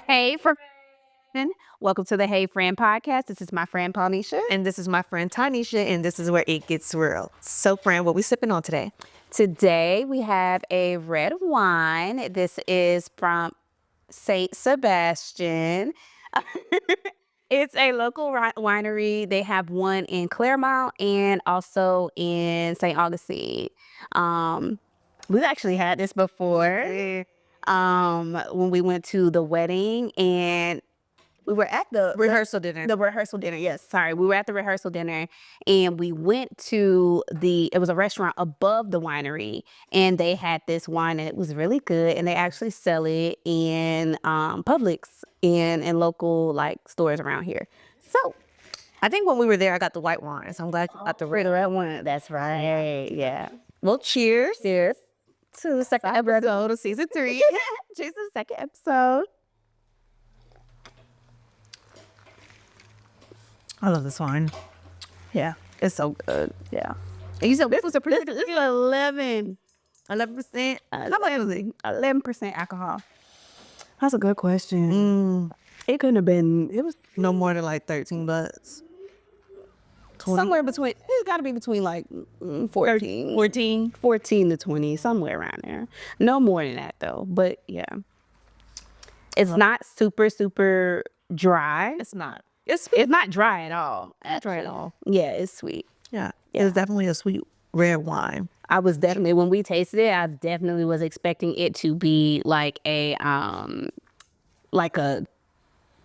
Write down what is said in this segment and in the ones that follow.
Hey, friend. Welcome to the Hey Frienn Podcast. This is my friend Paulnisha. And this is my friend Ty'Nesha, and this is where it gets real. So, friend, what we sipping on today? Today we have a red wine. This is from Saint Sebastian. It's a local winery. They have one in Claremont and also in St. Augustine. We've actually had this before when we went to the wedding, and we were at the Rehearsal dinner. The rehearsal dinner, yes. Sorry. We were at the rehearsal dinner and we went to it was a restaurant above the winery, and they had this wine and it was really good. And they actually sell it in Publix and in local stores around here. So I think when we were there, I got the white wine, so I'm glad you got the red. red one. That's right. Yeah. Well, cheers. Cheers to the second episode of season 3. Cheers to the second episode. I love this wine. Yeah. It's so good. Yeah. And you said this was a pretty This is 11%. 11%. How much was it? 11% alcohol. That's a good question. It couldn't have been. It was No more than like $13. 20? somewhere between. It's got to be between 14 to 20, somewhere around there. No more than that though. But yeah, it's not super dry. It's not. It's not dry at all. Dry at all. Yeah, it's sweet. Yeah. It was definitely a sweet red wine. I was definitely, when we tasted it, I definitely was expecting it to be like a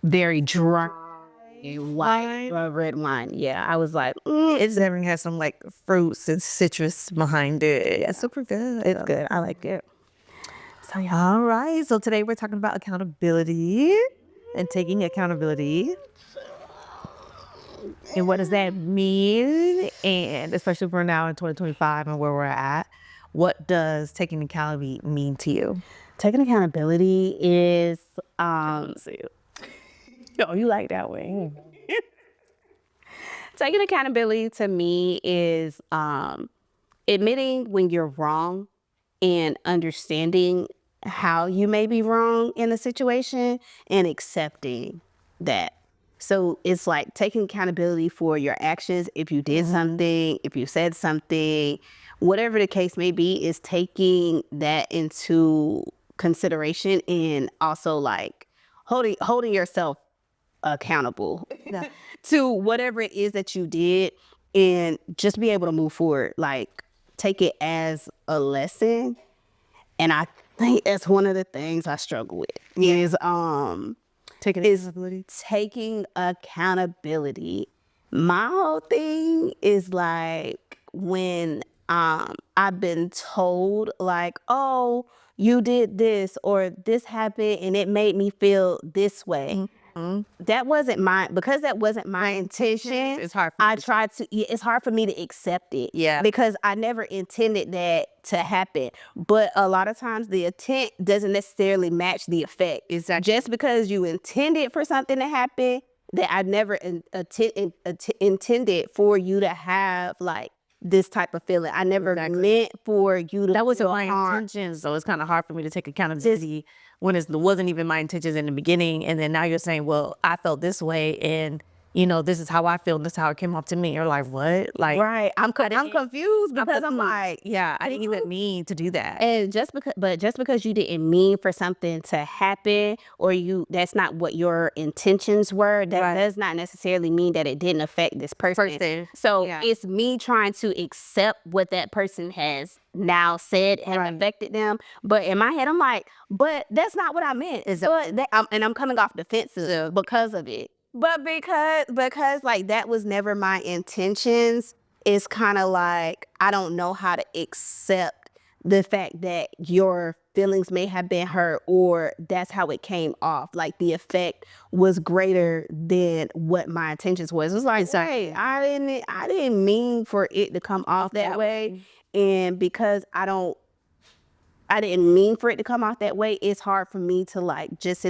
very dry white red wine. Yeah, I was like, It's definitely has some like fruits and citrus behind it. It's super good. it's good. I like it. So, all right. So today we're talking about accountability and taking accountability. And what does that mean? And especially for now in 2025 and where we're at, what does taking accountability mean to you? Taking accountability is, oh, you like that way. Taking accountability to me is admitting when you're wrong and understanding how you may be wrong in the situation and accepting that. So it's like taking accountability for your actions. If you did something, if you said something, whatever the case may be, is taking that into consideration and also like holding yourself accountable to whatever it is that you did, and just be able to move forward. Like, take it as a lesson. And I think that's one of the things I struggle with is taking accountability. My whole thing is like when I've been told like, oh, you did this or this happened and it made me feel this way. That wasn't because that wasn't my intention. It's hard. It's hard for me to accept it. Yeah. Because I never intended that to happen. But a lot of times the intent doesn't necessarily match the effect. Exactly. Just because you intended for something to happen, that I never intended for you to have like this type of feeling. I never meant for you to. That wasn't feel my harm. intentions, so it's kind of hard for me to take accountability when it wasn't even my intentions in the beginning. And then now you're saying, well, I felt this way, and this is how I feel, and this is how it came off to me. You're like, what? Like, Right. I'm confused because I'm like, yeah, I didn't even mean to do that. and just because you didn't mean for something to happen, or that's not what your intentions were, that does not necessarily mean that it didn't affect this person. So Yeah. it's me trying to accept what that person has now said and affected them. But in my head, I'm like, but that's not what I meant. And I'm coming off defensive because of it. But because like that was never my intentions, it's kind of like I don't know how to accept the fact that your feelings may have been hurt, or that's how it came off. Like the effect was greater than what my intentions was. It's like, hey, I didn't mean for it to come off that way. And because I didn't mean for it to come off that way, it's hard for me to like just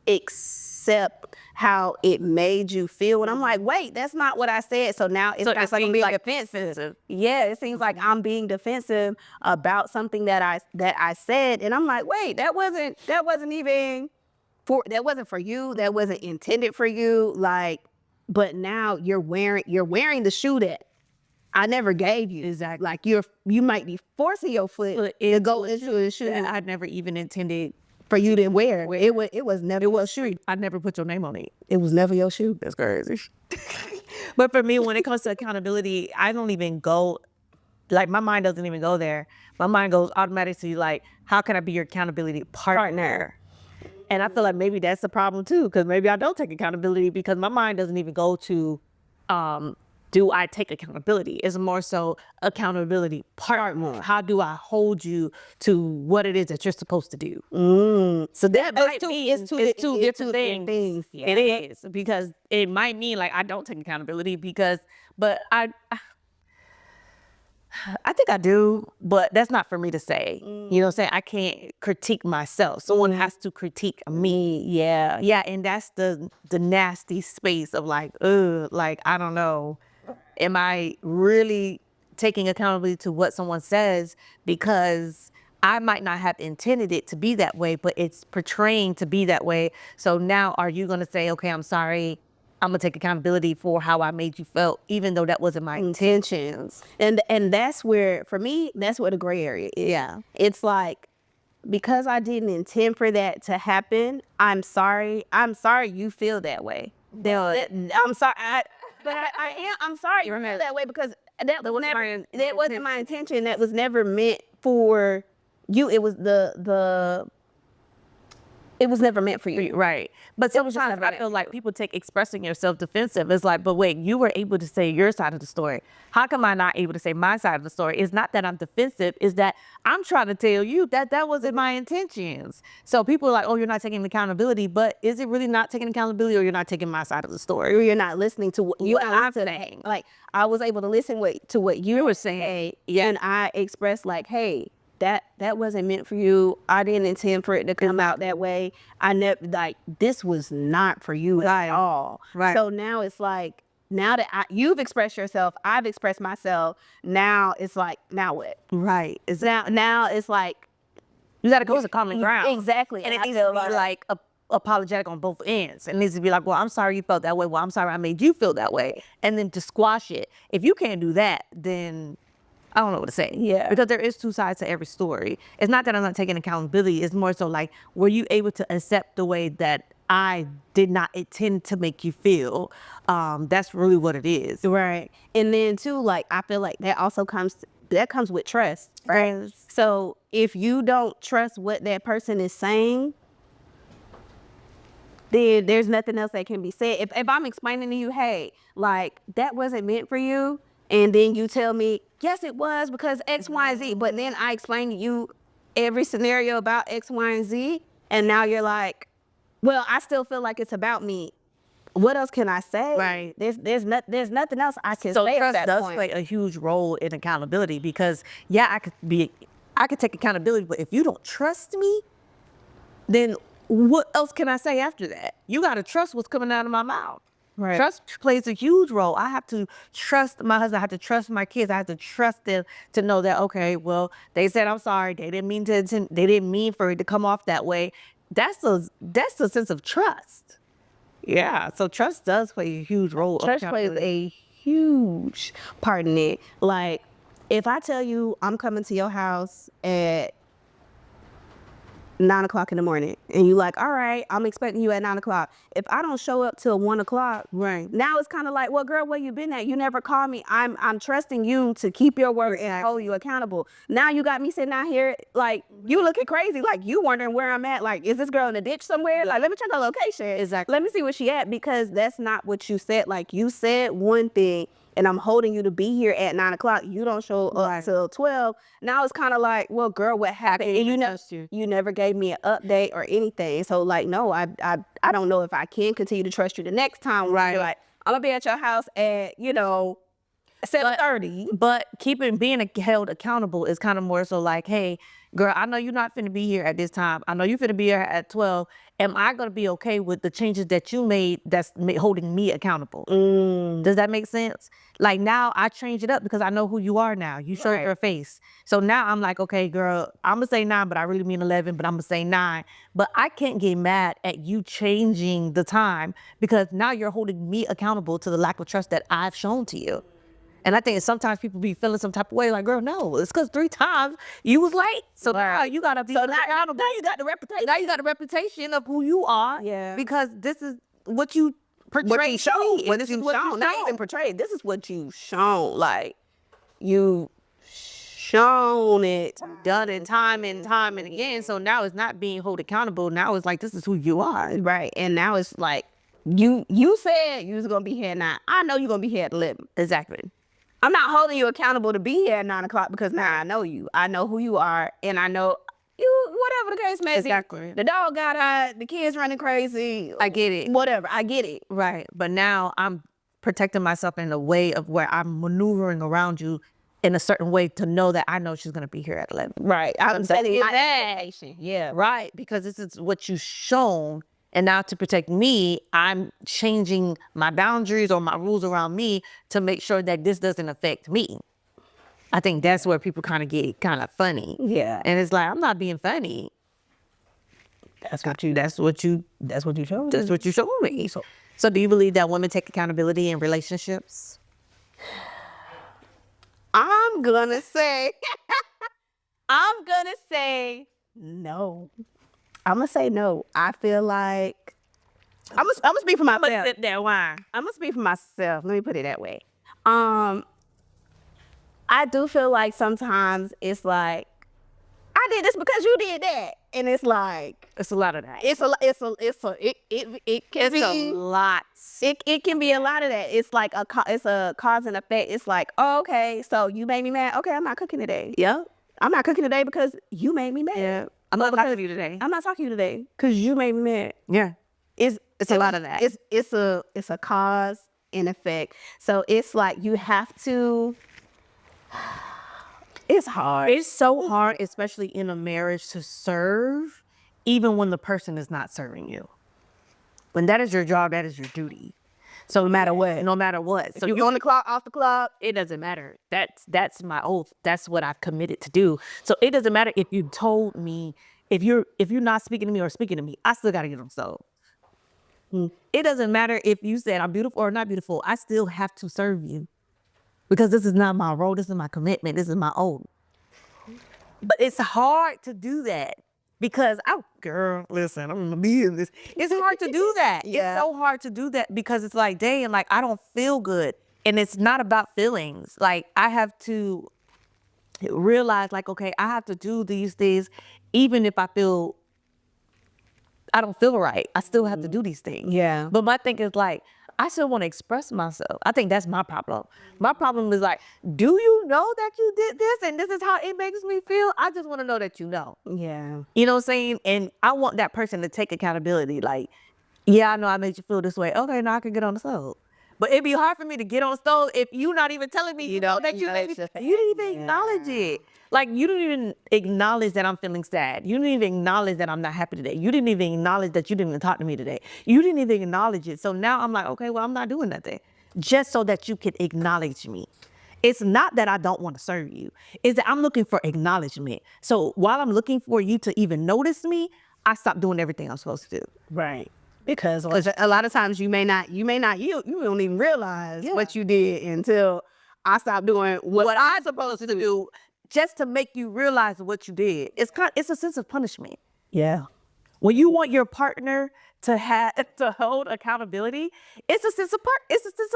accept how it made you feel. And I'm like, wait, that's not what I said. So now it's It's like being defensive. yeah, it seems like I'm being defensive about something that I said, and I'm like, wait, that wasn't even for you. That wasn't intended for you. Like, but now you're wearing the shoe that I never gave you. Exactly. Like you might be forcing your foot to go into a shoe that I never even intended for you to wear. It was never your shoe. I never put your name on it. It was never your shoe. That's crazy. But for me, when it comes to accountability, I don't even go, like my mind doesn't even go there. My mind goes automatically like, how can I be your accountability partner? And I feel like maybe that's the problem too, because maybe I don't take accountability because my mind doesn't even go to, do I take accountability? It's more so accountability partner. How do I hold you to what it is that you're supposed to do? So that might be it's two different things. Yeah. It is, because it might mean like I don't take accountability but I think I do, but that's not for me to say. You know what I'm saying? I can't critique myself. Someone has to critique me. Yeah. Yeah, and that's the nasty space of like, like, I don't know. Am I really taking accountability to what someone says? Because I might not have intended it to be that way, but it's portraying to be that way. So now are you going to say, okay, I'm sorry, I'm going to take accountability for how I made you feel, even though that wasn't my intentions? And that's where, for me, that's where the gray area is. Yeah. It's like, because I didn't intend for that to happen, I'm sorry you feel that way. I'm sorry. I'm sorry you feel that way, because that wasn't my intention. That was never meant for you. It was it was never meant for you. Right. But sometimes I feel like people take expressing yourself defensive. It's like, but wait, you were able to say your side of the story. How come I'm not able to say my side of the story? It's not that I'm defensive. It's that I'm trying to tell you that wasn't my intentions. So people are like, oh, you're not taking accountability. But is it really not taking accountability, or you're not taking my side of the story? Or you're not listening to what I'm saying. Like, I was able to listen to what you were saying. Yeah. And I expressed like, hey, that wasn't meant for you. I didn't intend for it to come out that way. I never, like, this was not for you at all. Right. So now it's like, now that you've expressed yourself, I've expressed myself. Now it's like, now what? Right. Now it's like, you got to go to common ground. Exactly. And it needs to be like apologetic on both ends. It needs to be like, well, I'm sorry you felt that way. Well, I'm sorry I made you feel that way. And then to squash it. If you can't do that, then I don't know what to say. Yeah. Because there is two sides to every story. It's not that I'm not taking accountability. It's more so like, were you able to accept the way that I did not intend to make you feel? That's really what it is. Right. And then too, like, I feel like that also comes with trust. Right. So if you don't trust what that person is saying, then there's nothing else that can be said. If I'm explaining to you, hey, like, that wasn't meant for you, and then you tell me, yes, it was because X, Y, and Z. But then I explain to you every scenario about X, Y, and Z. And now you're like, well, I still feel like it's about me. What else can I say? Right. There's nothing else I can So say trust at that does point. play a huge role in accountability, because yeah, I could take accountability, but if you don't trust me, then what else can I say after that? You got to trust what's coming out of my mouth. Right. Trust plays a huge role. I have to trust my husband. I have to trust my kids. I have to trust them to know that, okay, well, they said I'm sorry. They didn't mean for it to come off that way. That's a sense of trust. Yeah. So trust does play a huge role. Trust plays a huge part in it. Like, if I tell you I'm coming to your house at 9 o'clock in the morning, and you like, all right, I'm expecting you at 9 o'clock. If I don't show up till 1 o'clock, right now it's kind of like, well, girl, where you been at? You never called me. I'm trusting you to keep your word and hold you accountable. Now you got me sitting out here like, you looking crazy, like you wondering where I'm at. Like, is this girl in the ditch somewhere? Like, let me check her location. Exactly. Let me see where she at, because that's not what you said. Like, you said one thing, and I'm holding you to be here at 9 o'clock. You don't show up till 12. Now it's kind of like, well, girl, what happened? And you never gave me an update or anything. So like, no, I don't know if I can continue to trust you the next time. Right. Like, I'm gonna be at your house at 7:30. But being held accountable is kind of more so like, hey, girl, I know you're not finna be here at this time. I know you finna be here at 12. Am I gonna be okay with the changes that you made that's holding me accountable? Does that make sense? Like now I change it up because I know who you are now. You showed your face. So now I'm like, okay, girl, I'm gonna say 9, but I really mean 11, but I'm gonna say 9. But I can't get mad at you changing the time because now you're holding me accountable to the lack of trust that I've shown to you. And I think sometimes people be feeling some type of way, like, girl, no, it's because 3 times you was late. So now you gotta be accountable. Now you got the reputation. Now you got the reputation of who you are. Yeah. Because this is what you portray. What you shown. to me, What and this you is what shown. Not even shown. portrayed. This is what you shown. Like, you shown it. Done it time and time and again. So now it's not being held accountable. Now it's like, this is who you are. Right. And now it's like, you said you was going to be here at 9. I know you're going to be here at 11. Exactly. I'm not holding you accountable to be here at 9 o'clock because now I know you. I know who you are, and I know you, whatever the case may be. Exactly. The dog got out, the kids running crazy. I get it. Whatever, I get it. Right. But now I'm protecting myself in a way of where I'm maneuvering around you in a certain way to know that I know she's going to be here at 11. Right. I'm setting my expectation. Yeah. Right. Because this is what you've shown. And now to protect me, I'm changing my boundaries or my rules around me to make sure that this doesn't affect me. I think that's where people kind of get kind of funny. Yeah. And it's like, I'm not being funny. That's what you showed. That's what you showed me. So do you believe that women take accountability in relationships? I'm gonna say no. I'm gonna say no. I feel like I'm gonna speak for myself. Sit there, why? I'm gonna speak for myself. Let me put it that way. I do feel like sometimes it's like, I did this because you did that, and it's like It's a lot of that. it can be a lot. It can be a lot of that. It's like it's a cause and effect. It's like, oh, okay, so you made me mad. Okay, I'm not cooking today. Yeah. I'm not cooking today because you made me mad. Yeah. I'm not talking to you today. I'm not talking to you today because you made me mad. Yeah. It's a lot of that. It's a cause and effect. So it's like you have to. It's hard. It's so hard, especially in a marriage, to serve, even when the person is not serving you. When that is your job, that is your duty. So no matter what. So you on the clock, off the clock, it doesn't matter. That's my oath. That's what I've committed to do. So it doesn't matter if you told me, if you're not speaking to me or speaking to me, I still gotta get on stove. It doesn't matter if you said I'm beautiful or not beautiful. I still have to serve you because this is not my role. This is my commitment. This is my oath. But it's hard to do that because girl, listen, I'm gonna be in this. It's hard to do that. Yeah. It's so hard to do that because it's like, dang, like I don't feel good. And it's not about feelings. Like I have to realize like, okay, I have to do these things even if I don't feel right. I still have to do these things. Yeah. But my thing is like, I still want to express myself. I think that's my problem. My problem is like, do you know that you did this and this is how it makes me feel? I just want to know that you know. Yeah. You know what I'm saying? And I want that person to take accountability. Like, yeah, I know I made you feel this way. Okay, now I can get on the stove. But it'd be hard for me to get on the stove if you're not even telling me that you didn't even acknowledge it. Like, you didn't even acknowledge that I'm feeling sad. You didn't even acknowledge that I'm not happy today. You didn't even acknowledge that you didn't even talk to me today. You didn't even acknowledge it. So now I'm like, okay, well, I'm not doing nothing. Just so that you can acknowledge me. It's not that I don't want to serve you. It's that I'm looking for acknowledgement. So while I'm looking for you to even notice me, I stop doing everything I'm supposed to do. Right. Because a lot of times you don't even realize what you did until I stop doing what I'm supposed to do. Just to make you realize what you did. It's a sense of punishment. Yeah. When you want your partner to hold accountability, it's a sense of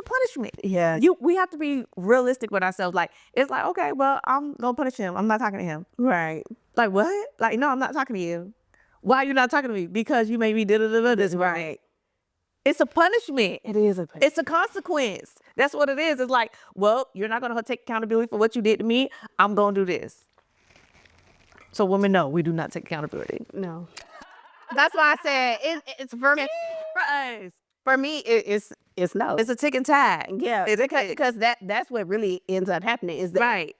punishment. Yeah. We have to be realistic with ourselves. Like, it's like, okay, well, I'm gonna punish him. I'm not talking to him. Right. Like, what? Like, no, I'm not talking to you. Why are you not talking to me? Because you made me this. Right. It's a punishment. It is a punishment. It's a consequence. That's what it is. It's like, well, you're not going to take accountability for what you did to me. I'm going to do this. So women, no, we do not take accountability. No. That's why I said it's for me. For me, it's no. It's a tick and tag. Yeah. Because that's what really ends up happening is that right.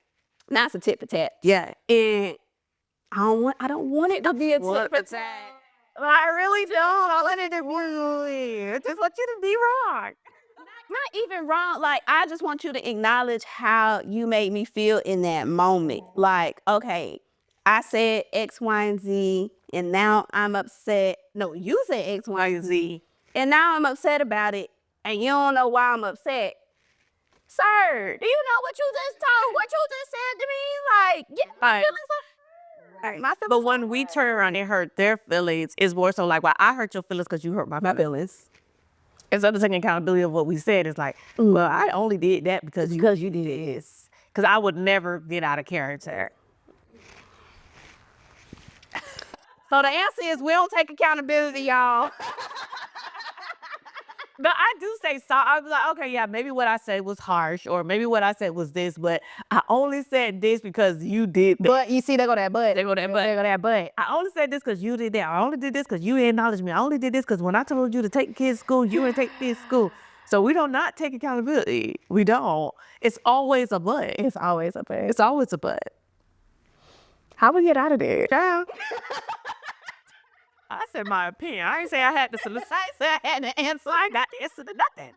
now it's a tit-for-tat. Yeah. And I don't want it to be a tit-for-tat. I really don't. I let it be. I just want you to be wrong. Not even wrong. Like, I just want you to acknowledge how you made me feel in that moment. Like, okay, I said X, Y, and Z, and now I'm upset. No, you said X, Y, and Z, and now I'm upset about it, and you don't know why I'm upset. Sir, do you know what you just told? What you just said to me? Like, yeah, my feelings are. My feelings But when we turn around and hurt their feelings, it's more so like, well, I hurt your feelings because you hurt my feelings. Instead of taking accountability of what we said, it's like, well, I only did that because you did this. Because I would never get out of character. So the answer is we don't take accountability, y'all. But I do say sorry. I was like, okay, yeah, maybe what I said was harsh, or maybe what I said was this, but I only said this because you did that. But you see, they go that but. They go that but. They go that but. I only said this because you did that. I only did this because you acknowledged me. I only did this because when I told you to take kids to school, you didn't take kids to school. So we don't not take accountability. We don't. It's always a but. It's always a but. It's always a but. How we get out of there? Child. I said my opinion. I didn't say I had the solution. I didn't say I had the answer. I ain't got the answer to nothing.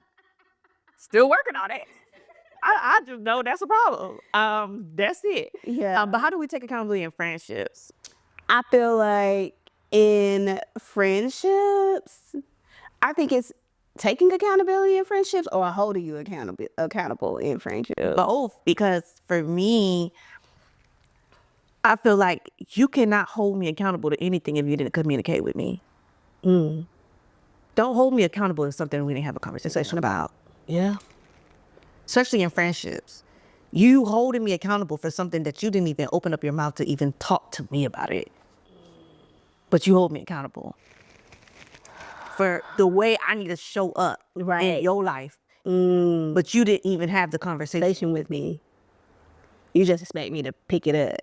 Still working on it. I just know that's a problem. That's it. Yeah. But how do we take accountability in friendships? I feel like in friendships, I think it's taking accountability in friendships or holding you accountable in friendships. Both, because for me, I feel like you cannot hold me accountable to anything if you didn't communicate with me. Don't hold me accountable to something we didn't have a conversation about. Yeah. Especially in friendships. You holding me accountable for something that you didn't even open up your mouth to even talk to me about it. But you hold me accountable for the way I need to show up in your life. But you didn't even have the conversation with me. You just expect me to pick it up.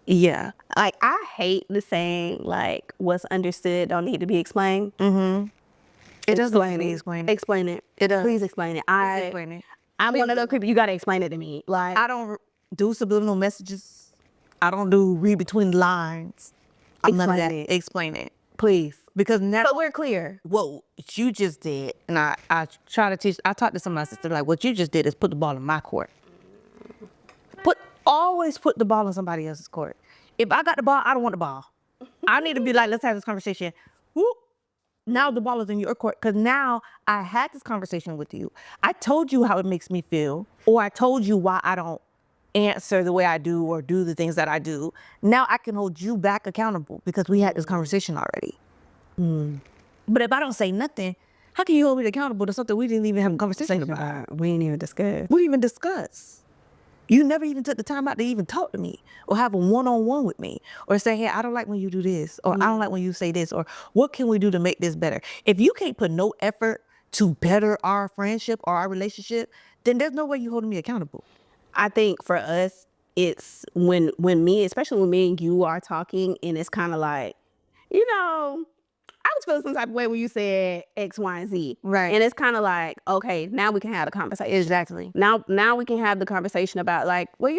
Yeah. Like, I hate the saying, like, what's understood don't need to be explained. It doesn't need to be explained. Explain it. It does. Please explain it. Explain it. I'm one of those people, you got to explain it to me. Like, I don't do subliminal messages. I don't do read between the lines. I'm none of that. Explain it. Please. Because now, so we're clear. What you just did, and I try to teach, I talked to some of my sisters, like, what you just did is put the ball in my court. Always put the ball in somebody else's court. If I got the ball, I don't want the ball. I need to be like, let's have this conversation. Whoop. Now the ball is in your court, because now I had this conversation with you. I told you how it makes me feel, or I told you why I don't answer the way I do or do the things that I do. Now I can hold you back accountable because we had this conversation already. But if I don't say nothing, how can you hold me accountable to something we didn't even have a conversation about? We didn't even discuss. We didn't even discuss. You never even took the time out to even talk to me or have a one-on-one with me or say, hey, I don't like when you do this, or I don't like when you say this, or what can we do to make this better? If you can't put no effort to better our friendship or our relationship, then there's no way you holding me accountable. I think for us, it's when me, especially when me and you are talking, and it's kind of like, you know, I was feeling some type of way when you said X, Y, and Z. Right. And it's kind of like, okay, now we can have a conversation. Exactly. Now we can have the conversation about, like, well,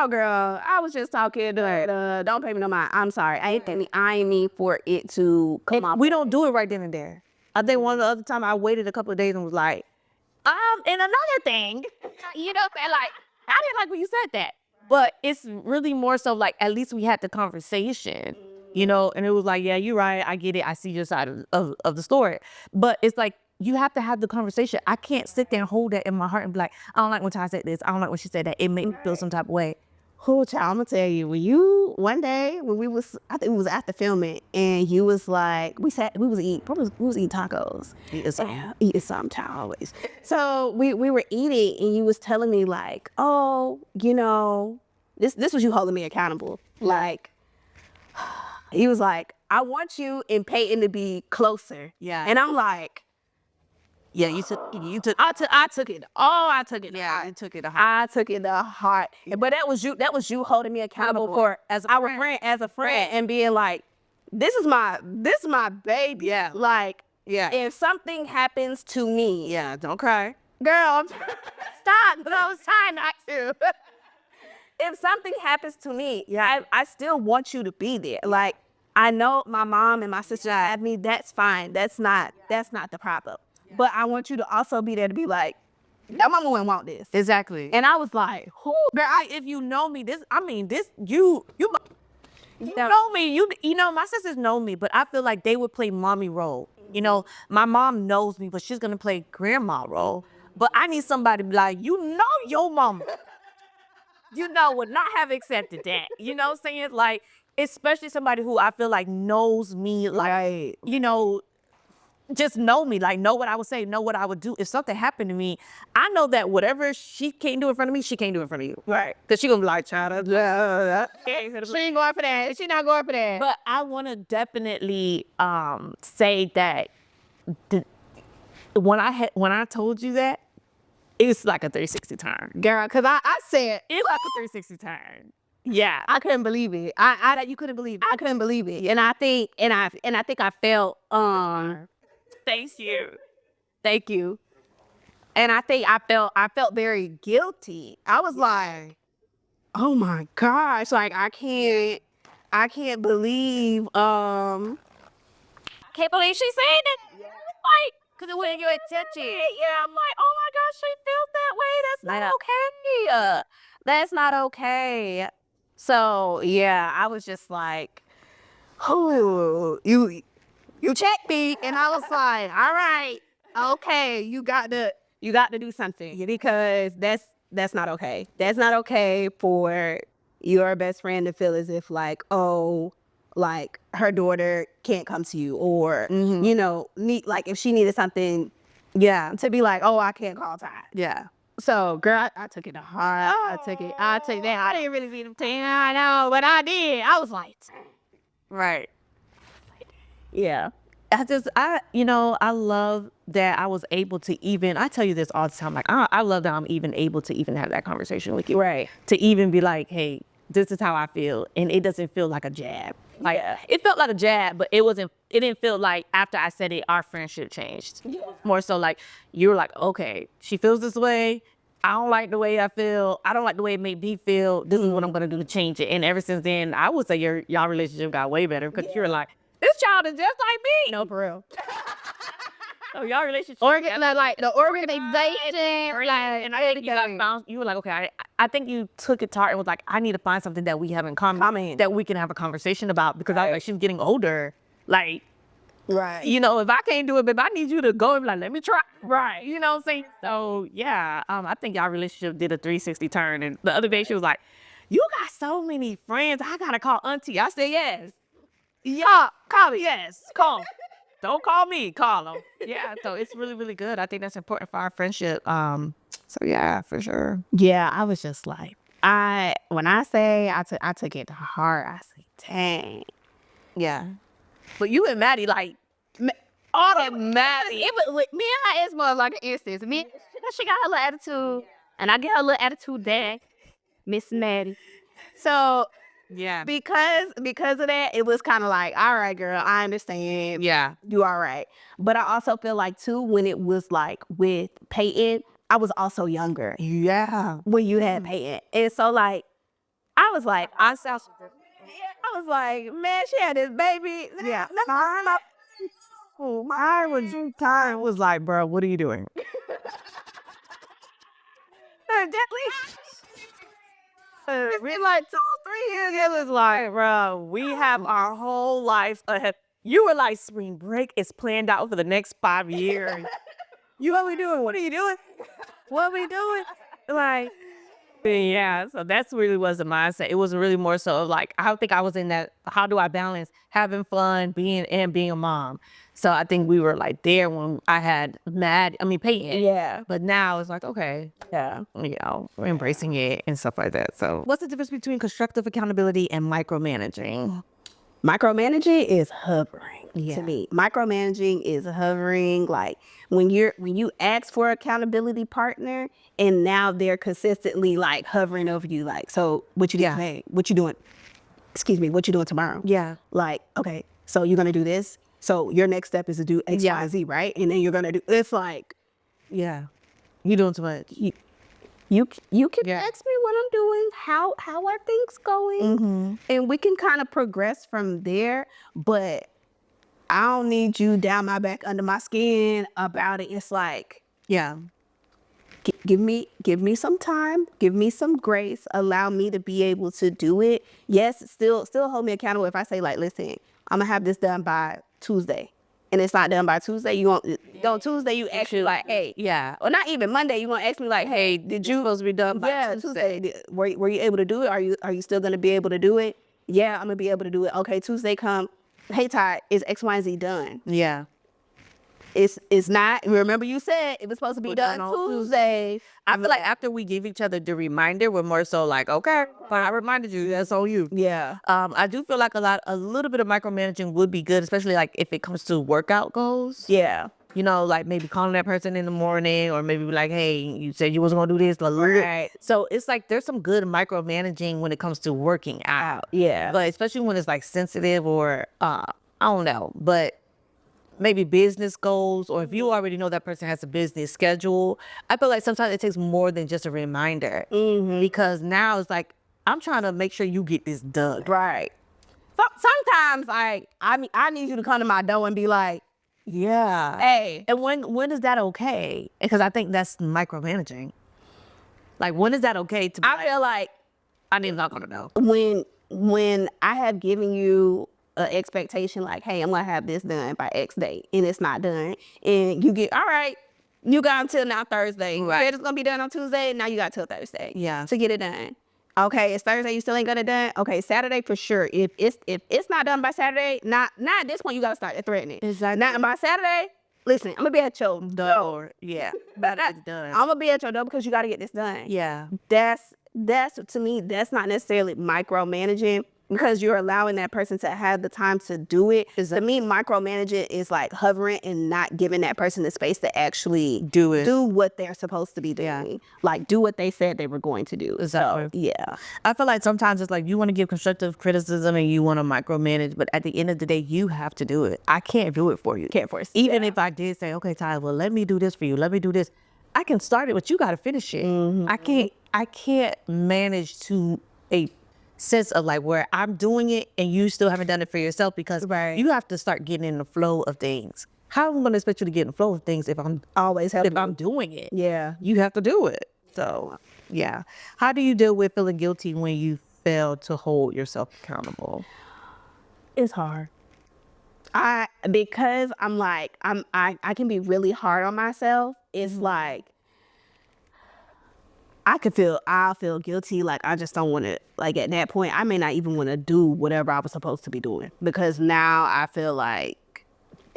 girl, I was just talking, don't pay me no mind. I'm sorry. I ain't need for it to come off. We don't do it right then and there. I think one of the other time I waited a couple of days and was like, and another thing, like, I didn't like when you said that. But it's really more so like, at least we had the conversation, and it was like, yeah, you're right. I get it. I see your side of the story. But it's like, you have to have the conversation. I can't sit there and hold that in my heart and be like, I don't like when Ty said this. I don't like when she said that. It made me feel some type of way. Oh, child, I'm gonna tell you, one day when I think we was after filming, and you was like, we was eating tacos. Eating something, child, always. So we were eating, and you was telling me, like, oh, this was you holding me accountable. Like, he was like, I want you and Peyton to be closer. Yeah. And I'm like, yeah, I took it. Oh, I took it. Yeah, I took it to heart. I took it to heart. But that was you holding me accountable for as a friend, and being like, this is my baby. Yeah. Like, yeah. If something happens to me, yeah, don't cry. girl, stop. No, it's time not to. if something happens to me, I still want you to be there. Like, I know my mom and my sister have me. That's fine. That's not the problem. But I want you to also be there to be like, that mama wouldn't want this. Exactly. And I was like, who? Girl, if you know me, you know me. You know, my sisters know me, but I feel like they would play mommy role. You know, my mom knows me, but she's gonna play grandma role. But I need somebody to be like, you know, your mama, would not have accepted that. You know what I'm saying? Like, especially somebody who I feel like knows me, like, just know me, like know what I would say, know what I would do. If something happened to me, I know that whatever she can't do in front of me, she can't do in front of you. Right. Cause she gonna be like, child, She ain't going for that. She not going for that. but I wanna definitely say that when I told you that, it's like a 360 turn. Girl, because I said, It's like a 360 turn. Yeah. I couldn't believe it. You couldn't believe it. I couldn't believe it. And I think I felt Thanks you. thank you. And I think I felt very guilty. I was like, oh my gosh, like I can't believe Can't believe she said that. Like, cause it wasn't your attention. yeah, I'm like, oh my gosh, she felt that way. That's not okay. That's not okay. So yeah, I was just like, oh, you checked me, and I was like, all right, okay, you got to do something because that's not okay. That's not okay for your best friend to feel as if like, oh, like her daughter can't come to you, or you know, like if she needed something, to be like, oh, I can't call Ty. Yeah. So, girl, I took it to heart. I took that. I didn't really see them saying, I know, but I did. I was like, Right. yeah. I love that I was able to I tell you this all the time, like, I love that I'm even able to even have that conversation with you. Right. To even be like, hey, this is how I feel. And it doesn't feel like a jab. Like, it felt like a jab, but it didn't feel like after I said it, our friendship changed. Yeah. More so like, you were like, okay, she feels this way. I don't like the way I feel. I don't like the way it made me feel. This is what I'm going to do to change it. And ever since then, I would say y'all relationship got way better because you're like, this child is just like me. No, for real. So y'all relationship. Like the organization, or like, And I think you were like, okay, I think you took it to heart and was like, I need to find something that we have in common that we can have a conversation about because she's getting older. Like, right. you know, if I can't do it, babe, I need you to go and be like, let me try. Right. You know what I'm saying? So yeah, I think y'all relationship did a 360 turn. And the other day she was like, you got so many friends. I got to call auntie. I said, yes. Yeah, call me. Yes, call. Don't call me, call them. Yeah, so it's really, really good. I think that's important for our friendship. So yeah, for sure. Yeah, I was just like, when I say I took it to heart, I say, dang. Yeah. But you and Maddie, like, automatic. Me and her is more like an instance. She got her little attitude, and I get her little attitude back, Miss Maddie. So Yeah. because of that, it was kind of like, all right, girl, I understand. Yeah. You all right. But I also feel like too, when it was like with Peyton, I was also younger. Yeah. When you had Peyton. And so like, I was like, I was like, man, she had this baby. Yeah. I was like, bro, what are you doing? Really like 2-3 years. It was like, bro, we have our whole life ahead. You were like, spring break is planned out for the next 5 years. What we doing? What are you doing? What we doing? Like, yeah, so that's really was the mindset. It was really more so of like, I don't think I was in that, how do I balance having fun, being a mom? So I think we were like there when I had Peyton. Yeah. But now it's like, okay, Yeah. you know, we're embracing it and stuff like that. So what's the difference between constructive accountability and micromanaging? Micromanaging is hovering Yeah. to me. Micromanaging is hovering. Like when you ask for accountability partner and now they're consistently like hovering over you. Like, so what you doing today? What you doing? Excuse me, what you doing tomorrow? Yeah. Like, okay, so you're gonna do this. So your next step is to do X, Y, and Z, right? And then you're gonna do, it's like, Yeah. You doing too much. you can ask me what I'm doing, how are things going, and we can kind of progress from there. But I don't need you down my back under my skin about it. It's like, Yeah. give me some time, give me some grace, allow me to be able to do it. Yes, still hold me accountable. If I say like, listen, I'm gonna have this done by Tuesday, and it's not done by Tuesday, you won't go Tuesday. You ask me like, hey, Yeah. or not even Monday. You gonna ask me like, hey, did you Supposed to be done by Tuesday? Were you able to do it? Are you still gonna be able to do it? Yeah, I'm gonna be able to do it. Okay, Tuesday come. Hey, Ty, is X, Y, and Z done? Yeah. It's not. Remember, you said it was supposed to be done on Tuesday. I feel like after we give each other the reminder, we're more so like, okay, fine, I reminded you, that's on you. Yeah. I do feel like a little bit of micromanaging would be good, especially like if it comes to workout goals. Yeah. You know, like maybe calling that person in the morning, or maybe like, hey, you said you wasn't gonna do this. Blah, blah, blah. Right. So it's like there's some good micromanaging when it comes to working out. Yeah. But especially when it's like sensitive or I don't know, but maybe business goals, or if you already know that person has a business schedule, I feel like sometimes it takes more than just a reminder, because now it's like, I'm trying to make sure you get this done. Right. So, sometimes I need you to come to my door and be like, Yeah. hey. And when is that okay? Because I think that's micromanaging. Like, when is that okay to be I feel like I need not gonna know. when I have given you an expectation like, hey, I'm gonna have this done by X date, and it's not done, and you get, all right, you got until now Thursday. Right. Said it's gonna be done on Tuesday, now you got till Thursday. Yeah. To get it done. Okay, it's Thursday, you still ain't got it done. Okay, Saturday for sure. If it's not done by Saturday, not at this point, you gotta start threatening. Exactly. Not by Saturday. Listen, I'm gonna be at your door. Door. Yeah. Better get it done. I'm gonna be at your door because you gotta get this done. Yeah. That's to me, that's not necessarily micromanaging, because you're allowing that person to have the time to do it. To me, micromanaging is like hovering and not giving that person the space to actually Do it. do what they're supposed to be doing. Like, do what they said they were going to do. Exactly. So, yeah. I feel like sometimes it's like you want to give constructive criticism and you want to micromanage, but at the end of the day, you have to do it. I can't do it for you. Can't force. Even if I did say, okay, Ty, well, let me do this for you. Let me do this. I can start it, but you got to finish it. I can't manage to a sense of like where I'm doing it and you still haven't done it for yourself, because you have to start getting in the flow of things. How am I going to expect you to get in the flow of things if I'm doing it? Yeah. You have to do it. So, yeah. How do you deal with feeling guilty when you fail to hold yourself accountable? It's hard. Because I'm like, I can be really hard on myself. It's like, I'll feel guilty. Like, I just don't want to, like, at that point, I may not even want to do whatever I was supposed to be doing, because now I feel like,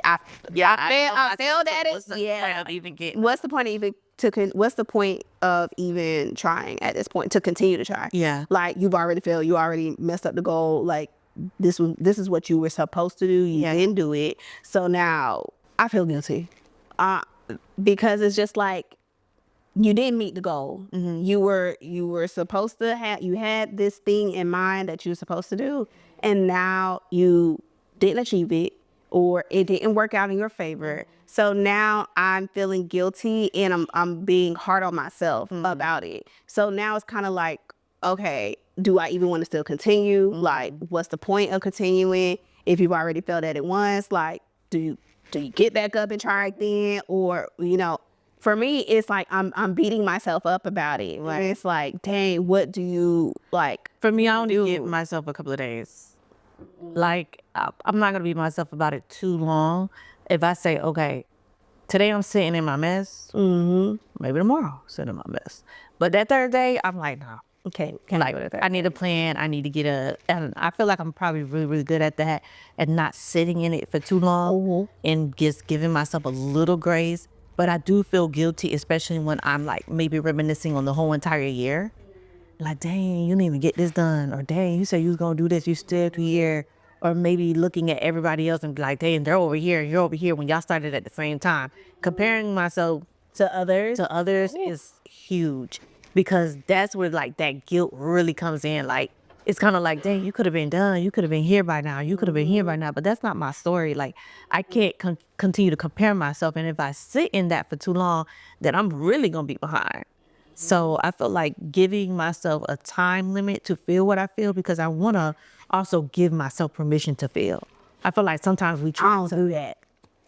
I feel that What's the point of even getting? what's the point of even trying at this point, to continue to try? Yeah. Like, you've already failed. You already messed up the goal. Like, this is what you were supposed to do. You didn't do it. So now I feel guilty. Because it's just like, you didn't meet the goal. You were supposed to you had this thing in mind that you were supposed to do, and now you didn't achieve it, or it didn't work out in your favor. So now I'm feeling guilty, and I'm being hard on myself about it. So now it's kind of like, okay, do I even want to still continue? Like, what's the point of continuing if you've already failed at it once? Like, do you get back up and try again? Or, for me, it's like I'm beating myself up about it. Like, it's like, dang, what do you like? For me, I only give myself a couple of days. Like, I'm not gonna beat myself about it too long. If I say, okay, today I'm sitting in my mess, maybe tomorrow I'll sit in my mess. But that third day, I'm like, no. Okay, I need a plan. I need to get and I feel like I'm probably really, really good at that, and not sitting in it for too long and just giving myself a little grace. But I do feel guilty, especially when I'm like maybe reminiscing on the whole entire year. Like, dang, you didn't even get this done. Or dang, you said you was going to do this. You still here. Or maybe looking at everybody else and be like, dang, they're over here and you're over here when y'all started at the same time. Comparing myself to others is huge, because that's where like that guilt really comes in. Like, it's kind of like, dang, you could have been done. You could have been here by now. You could have been here by now. But that's not my story. Like, I can't continue to compare myself. And if I sit in that for too long, then I'm really going to be behind. So I feel like giving myself a time limit to feel what I feel, because I want to also give myself permission to feel. I feel like sometimes we try to do that.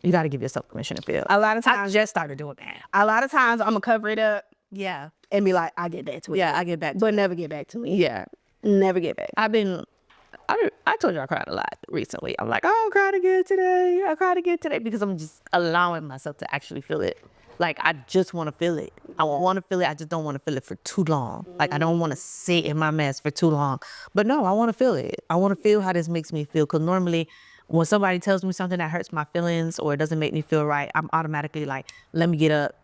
You got to give yourself permission to feel. A lot of I times, just started doing that. a lot of times I'm gonna cover it up Yeah. and be like, I get back to it. Yeah, I get back to but never get back to me. Yeah. Never get back. I told you I cried a lot recently. I'm like, oh, I cried again today. I cried again today, because I'm just allowing myself to actually feel it. Like, I just want to feel it. I want to feel it. I just don't want to feel it for too long. Like, I don't want to sit in my mess for too long. But no, I want to feel it. I want to feel how this makes me feel. Because normally when somebody tells me something that hurts my feelings or it doesn't make me feel right, I'm automatically like, let me get up.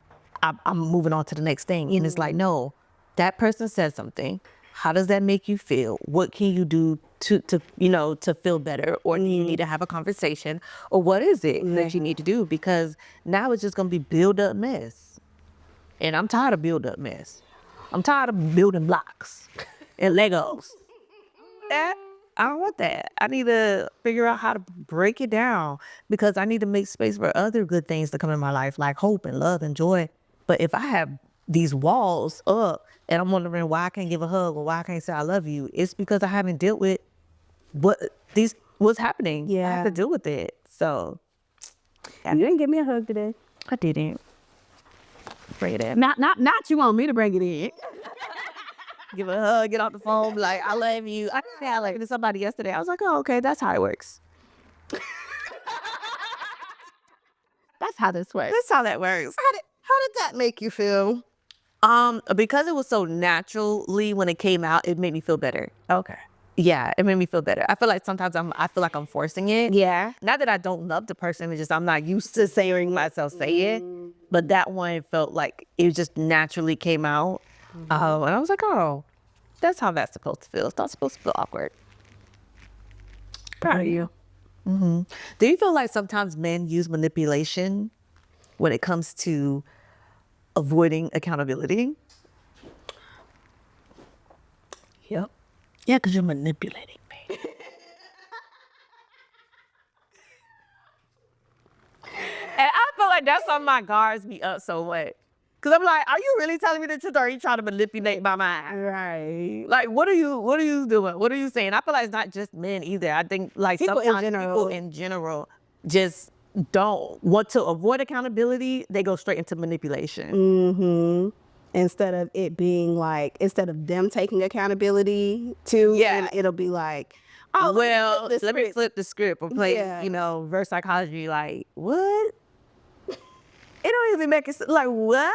I'm moving on to the next thing. And it's like, no, that person said something. How does that make you feel? What can you do to feel better? Or do you need to have a conversation? Or what is it that you need to do? Because now it's just going to be build up mess. And I'm tired of build up mess. I'm tired of building blocks and Legos. I don't want that. I need to figure out how to break it down, because I need to make space for other good things to come in my life, like hope and love and joy. But if I have these walls up and I'm wondering why I can't give a hug or why I can't say I love you, it's because I haven't dealt with what's happening. I have to deal with it. So You didn't give me a hug today. I didn't. Bring it in. Not you want me to bring it in. Give a hug, get off the phone, be like, I love you. I said I like to somebody yesterday. I was like, oh, okay, that's how it works. That's how this works. That's how that works. How did that make you feel? Because it was so naturally when it came out, it made me feel better. Okay. Yeah, it made me feel better. I feel like sometimes I feel like I'm forcing it. Yeah. Not that I don't love the person, it's just I'm not used to hearing myself say it. But that one felt like it just naturally came out. And I was like, oh, that's how that's supposed to feel. It's not supposed to feel awkward. Proud of you. Do you feel like sometimes men use manipulation when it comes to avoiding accountability? Yep. Yeah, because you're manipulating me. And I feel like that's on my guards be up so much. Because I'm like, are you really telling me the truth, or are you trying to manipulate my mind? Right. Like, what are you doing? What are you saying? I feel like it's not just men either. I think like People in sometimes general. people in general just don't want to avoid accountability. They go straight into manipulation. Mm-hmm. Instead of it being like, instead of them taking accountability too, Yeah. and it'll be like, oh, Well, let me script. flip the script or play, Yeah. reverse psychology. Like, what? It don't even make it like what?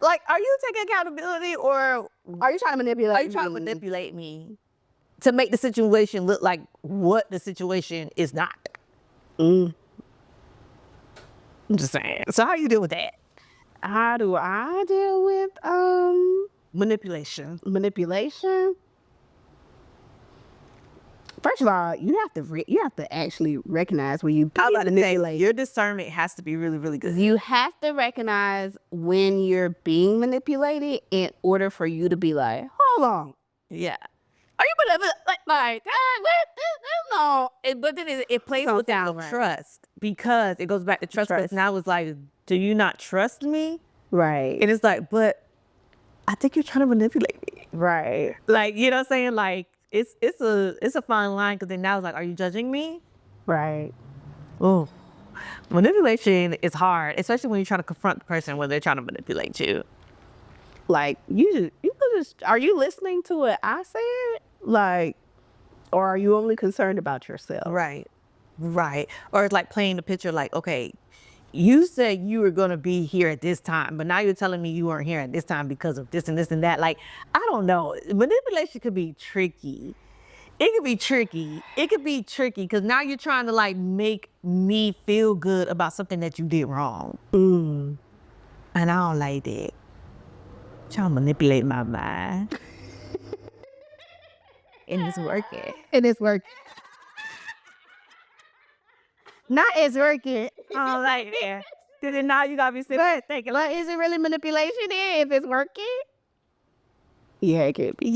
Like, are you taking accountability, or Are you trying to manipulate? are you trying to manipulate me to make the situation look like what the situation is not? I'm just saying. So how you deal with that? How do I deal with Manipulation. manipulation? First of all, you have to actually recognize when you manipulate. Your discernment has to be really, really good. You have to recognize when you're being manipulated in order for you to be like, hold on. Yeah. Are you manipulating? Like, no. But then it plays Don't with sound right. trust, because it goes back to trust. Because now it's like, do you not trust me? Right. And it's like, but I think you're trying to manipulate me. Right. Like, you know what I'm saying? Like, it's a fine line, because then now it's like, are you judging me? Right. Oh, manipulation is hard, especially when you're trying to confront the person when they're trying to manipulate you. Like, you could just, are you listening to what I said? Like, or are you only concerned about yourself? Right. Or it's like playing the picture like, okay, you said you were going to be here at this time, but now you're telling me you weren't here at this time because of this and this and that. Like, I don't know. Manipulation could be tricky. It could be tricky because now you're trying to like make me feel good about something that you did wrong. And I don't like that. Trying to manipulate my mind. And it's working. Not it's working. I don't like that. Then now you gotta be sitting there thinking, But is it really manipulation then if it's working? Yeah, it could be.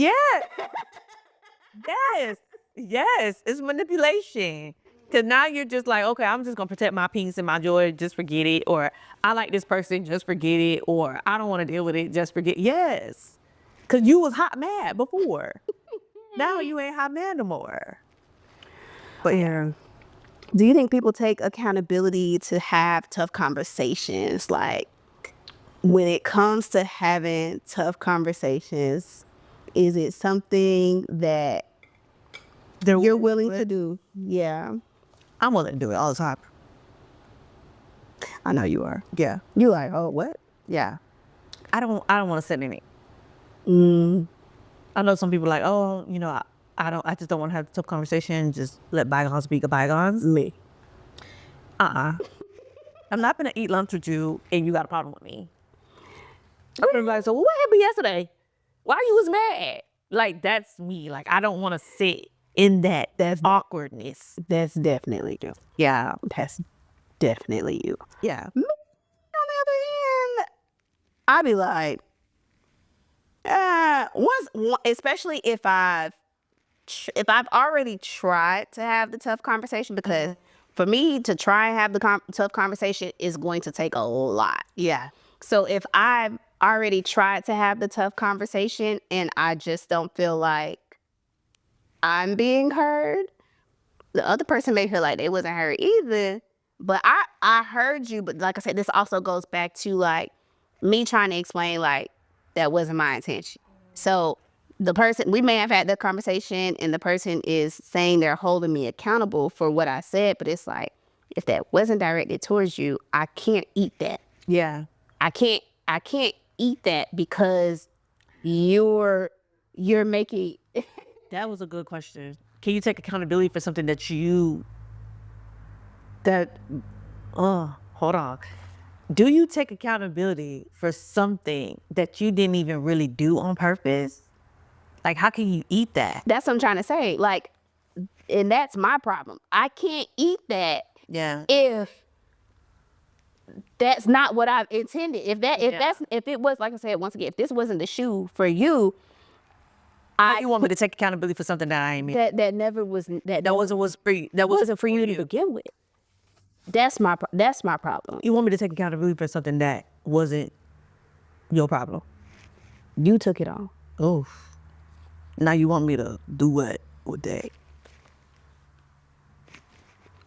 yes, it's manipulation. Because now you're just like, okay, I'm just going to protect my peace and my joy, just forget it. Or I like this person, just forget it. Or I don't want to deal with it, just forget. Yes. Because you was hot mad before. Now you ain't hot mad no more. But yeah. Do you think people take accountability to have tough conversations? Like, when it comes to having tough conversations, is it something that you're willing to do? Yeah. I'm willing to do it all the time. I know you are. Yeah. You like, oh, what? Yeah. I don't want to sit in it. Mm. I know some people like, oh, you know, I just don't want to have a tough conversation. Just let bygones be bygones. Me. I'm not gonna eat lunch with you and you got a problem with me. I'm like, so what happened yesterday? Why you was mad? Like, that's me. Like, I don't want to sit in that awkwardness. That's definitely you. Yeah. That's definitely you. Yeah. Me, on the other hand, I'd be like, especially if I've already tried to have the tough conversation, because for me to try and have the tough conversation is going to take a lot. Yeah. So if I've already tried to have the tough conversation and I just don't feel like I'm being heard, the other person may feel like they wasn't heard either. But I heard you, but like I said, this also goes back to like me trying to explain like that wasn't my intention. So the person, we may have had that conversation and the person is saying they're holding me accountable for what I said, but it's like, if that wasn't directed towards you, I can't eat that. Yeah. I can't eat that because you're making. That was a good question. Can you take accountability for something hold on. Do you take accountability for something that you didn't even really do on purpose? Like, how can you eat that? That's what I'm trying to say. Like, and that's my problem. I can't eat that. Yeah. If that's not what I've intended. If it was, like I said, once again, if this wasn't the shoe for you, you want me to take accountability for something that I ain't mean? That never was. That wasn't for you to begin with. That's my problem. You want me to take accountability for something that wasn't your problem? You took it on. Oh. Now you want me to do what with that?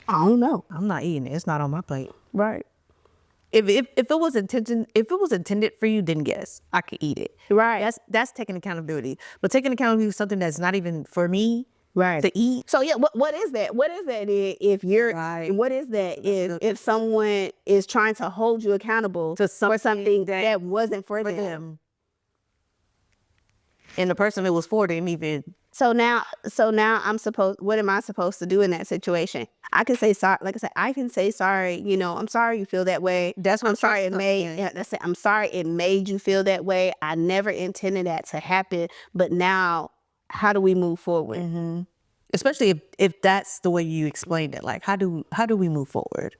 I don't know. I'm not eating it. It's not on my plate. Right. If it was intended for you, then yes, I could eat it. Right. That's taking accountability. But taking accountability for something that's not even for me, right, to eat. So yeah, what is that? What is that if you're right. What is that if someone is trying to hold you accountable for something that wasn't for them? And the person it was for didn't even. So now what am I supposed to do in that situation? I can say sorry. Like I said, I can say sorry. You know, I'm sorry you feel that way. That's what I'm sorry it made. Yeah, that's it. I'm sorry it made you feel that way. I never intended that to happen. But now, how do we move forward? Mm-hmm. Especially if that's the way you explained it. Like, how do we move forward?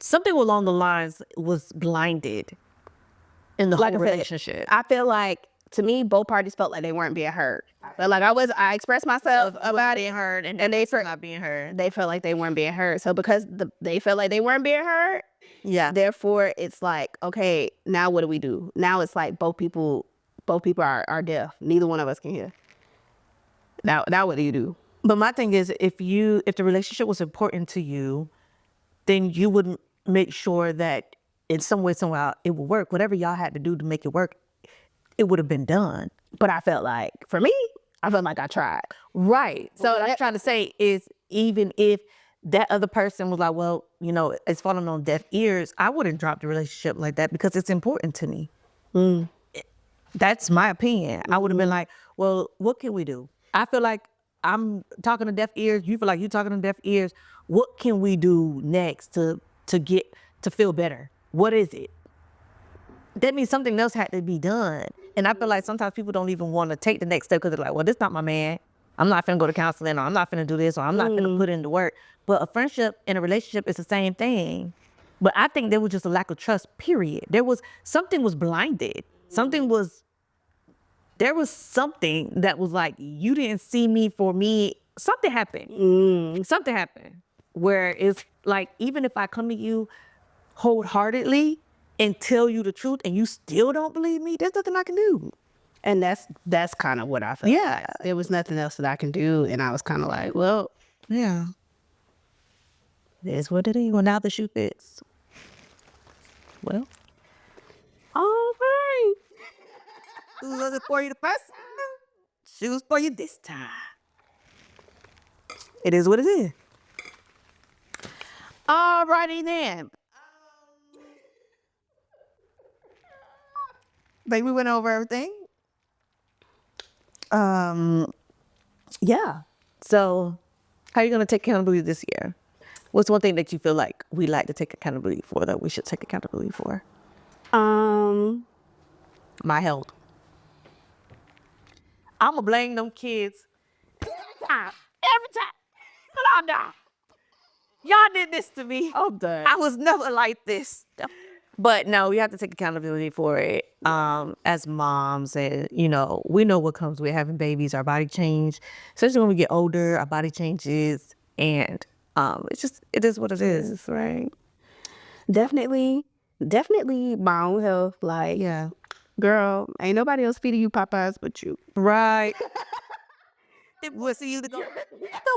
Something along the lines was blinded in the whole relationship. I feel like, to me, both parties felt like they weren't being heard. But like I expressed myself about being heard, and they felt not being heard. They felt like they weren't being heard. So because they felt like they weren't being heard, yeah. Therefore, it's like, okay, now what do we do? Now it's like both people are deaf. Neither one of us can hear. Now what do you do? But my thing is, if the relationship was important to you, then you would make sure that in some way, somehow, it would work. Whatever y'all had to do to make it work, it would have been done. But I felt like, for me, I felt like I tried. Right. So what I'm trying to say is, even if that other person was like, well, you know, it's falling on deaf ears, I wouldn't drop the relationship like that because it's important to me. Mm. That's my opinion. I would have been like, well, what can we do? I feel like I'm talking to deaf ears. You feel like you're talking to deaf ears. What can we do next to feel better? What is it? That means something else had to be done. And I feel like sometimes people don't even want to take the next step because they're like, well, this is not my man. I'm not finna go to counseling, or I'm not finna do this, or I'm not finna put in the work. But a friendship and a relationship is the same thing. But I think there was just a lack of trust, period. Something was blinded. There was something that was like, you didn't see me for me. Something happened. Something happened. where it's like, even if I come to you wholeheartedly and tell you the truth and you still don't believe me, there's nothing I can do. And that's kind of what I felt. Yeah. There was nothing else that I can do. And I was kind of like, well, Yeah. It is what it is. Well, now the shoe fits. Well, all right. shoes wasn't for you the first time. Shoes for you this time. It is what it is. Alrighty then. Think we went over everything. Yeah. So, how are you gonna take accountability this year? What's one thing that you feel like we like to take accountability for, that we should take accountability for? My health. I'ma blame them kids every time. I'm down. Y'all did this to me. I'm done. I was never like this. But no, we have to take accountability for it. As moms, and you know, we know what comes with having babies. Our body change, especially when we get older. Our body changes, and it is what it is, right? Definitely my own health. Like, Yeah, girl, ain't nobody else feeding you Popeyes but you. right. We'll see you the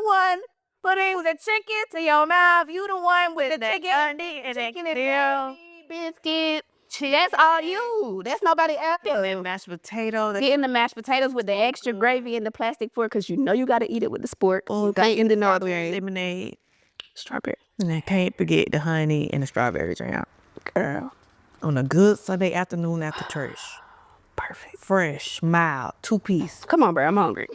one putting the chicken to your mouth. You the one with the chicken and the Biscuit. That's all you. That's nobody else. and mashed potato. Getting the mashed potatoes with the extra gravy in the plastic fork because you know you got to eat it with the spork. You got in the strawberry. Lemonade. Strawberry. And I can't forget the honey and the strawberry jam. Girl. On a good Sunday afternoon after church. Perfect. Fresh, mild, 2-piece. Come on, bro. I'm hungry.